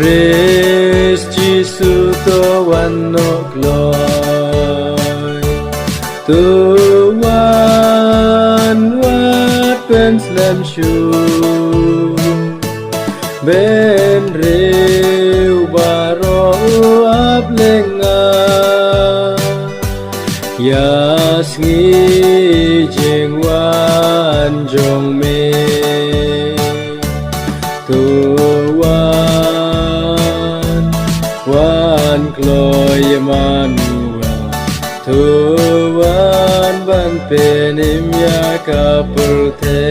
Christ Jesus to one no glory to one what pen slam shoe ben reu baro ap lenga yasngi jengwan jong me to one glory Emmanuel to one ban penim ya kapurte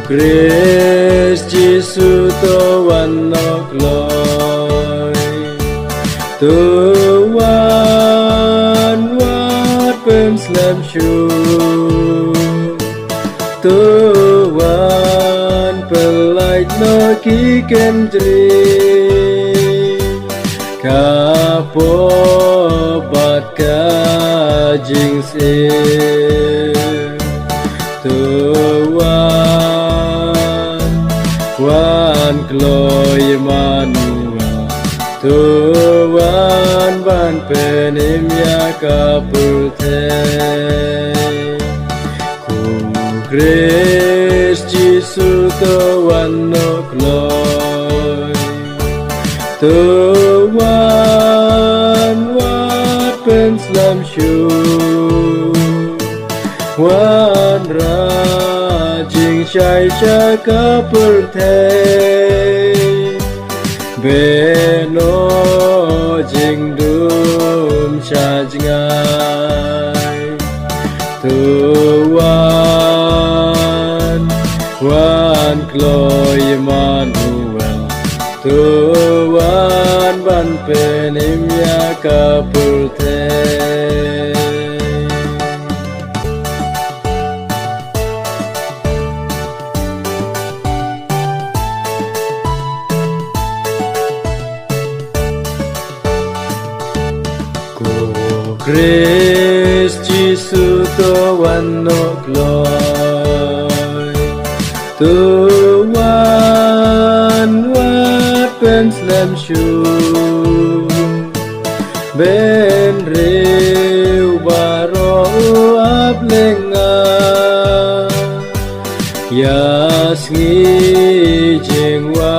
Christ Jesus to one no glory to one what pen slam shoe to one pelait no kiken dream kapo bat ka jing se to one glory Emmanuel to one ban penim ya kapurte Christ Jesus to one no glory to one what pen slam shoe one rajing shai shaka purte beno jing dum cha jingai to one glory Emmanuel to one ban penim ya kapurte Christ Jesus to one no glory to one what pen slam shoe ben reu baro ap lenga yasngi jengwa